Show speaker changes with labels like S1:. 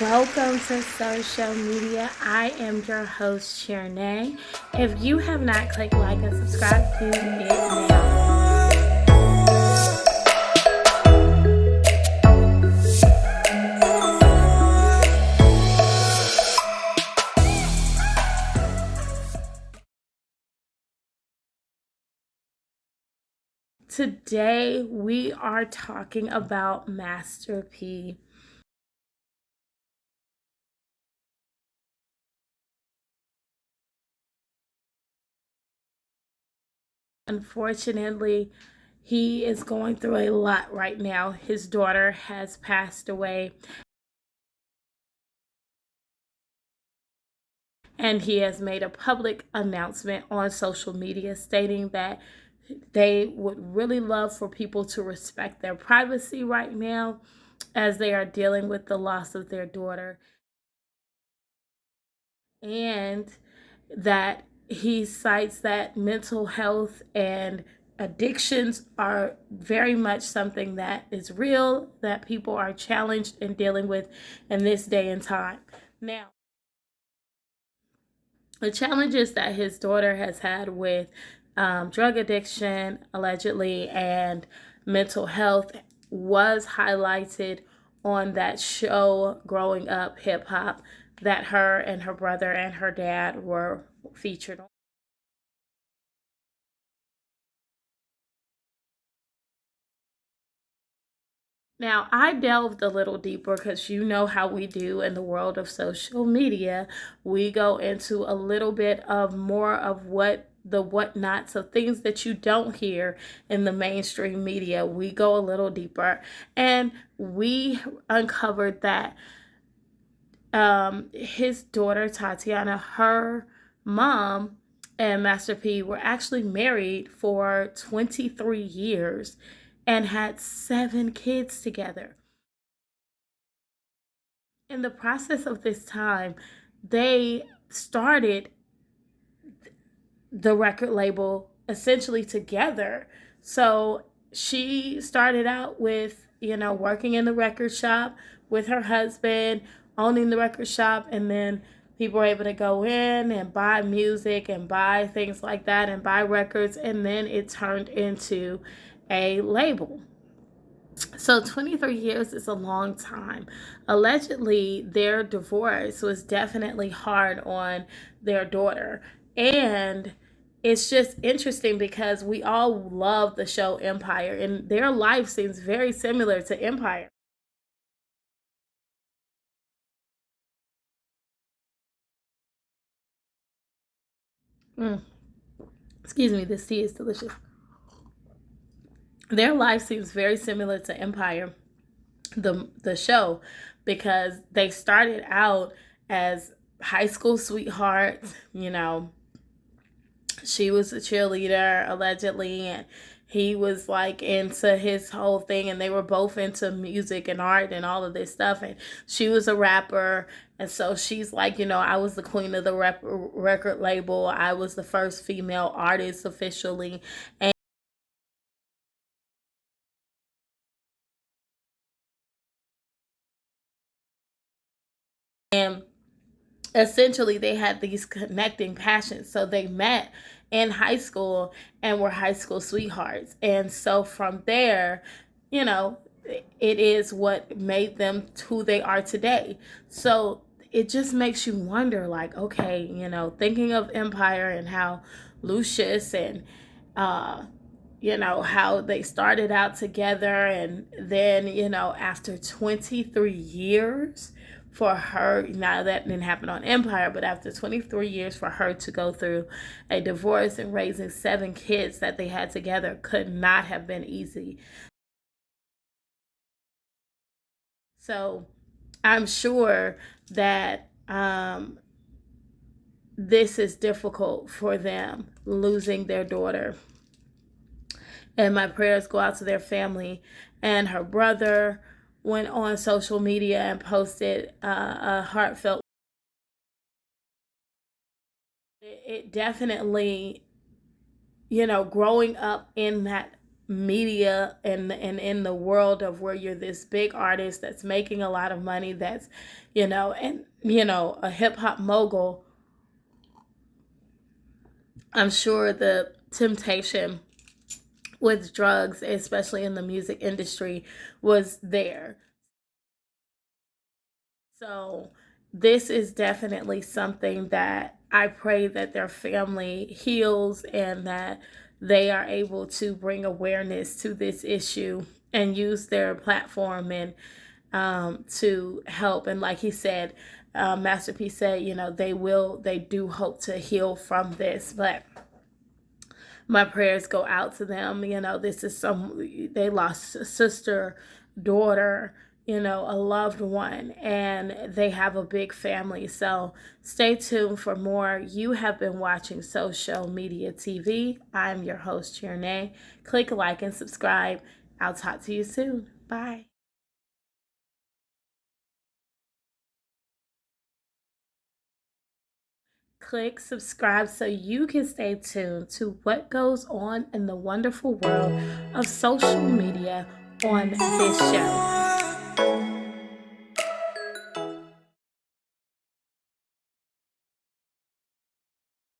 S1: Welcome to social media. I am your host, Chernay. If you have not clicked like and subscribe, do it now. Today, we are talking about Master P. Unfortunately, he is going through a lot right now. His daughter has passed away, and he has made a public announcement on social media stating that they would really love for people to respect their privacy right now as they are dealing with the loss of their daughter, and that he cites that mental health and addictions are very much something that is real, that people are challenged and dealing with in this day and time. Now, the challenges that his daughter has had with drug addiction, allegedly, and mental health was highlighted on that show, Growing Up Hip Hop, that her and her brother and her dad were featured on. Now, I delved a little deeper because you know how we do in the world of social media. We go into a little bit of more of what the whatnots of things that you don't hear in the mainstream media. We go a little deeper and we uncovered that his daughter, TyTyana, her mom, and Master P were actually married for 23 years and had 7 kids together. In the process of this time, they started the record label essentially together. So she started out with, working in the record shop with her husband, owning the record shop, and then people were able to go in and buy music and buy things like that and buy records, and then it turned into a label. So 23 years is a long time. Allegedly, their divorce was definitely hard on their daughter. And it's just interesting because we all love the show Empire, and their life seems very similar to Empire. Mm, excuse me, this tea is delicious. Their life seems very similar to Empire, the show, because they started out as high school sweethearts. She was a cheerleader allegedly, and he was like into his whole thing, and they were both into music and art and all of this stuff, and she was a rapper. And so she's like, I was the queen of the record label. I was the first female artist officially. And essentially they had these connecting passions, so they met in high school and were high school sweethearts. And so from there, you know it is what made them who they are today. So it just makes you wonder, like, okay, thinking of Empire and how Lucius and uh how they started out together, and then after 23 years for her, now that didn't happen on Empire, but after 23 years for her to go through a divorce and raising 7 kids that they had together could not have been easy. So I'm sure that this is difficult for them, losing their daughter. And my prayers go out to their family. And her brother went on social media and posted a heartfelt. It definitely, growing up in that media and in the world of where you're this big artist that's making a lot of money, that's, and, a hip hop mogul, I'm sure the temptation with drugs, especially in the music industry, was there. So this is definitely something that I pray that their family heals and that they are able to bring awareness to this issue and use their platform and to help. And like he said, Master P said, they do hope to heal from this, but my prayers go out to them. This is they lost a sister, daughter, a loved one, and they have a big family. So stay tuned for more. You have been watching Social Media TV. I'm your host, Tierney. Click like and subscribe. I'll talk to you soon. Bye. Click subscribe so you can stay tuned to what goes on in the wonderful world of social media on this show.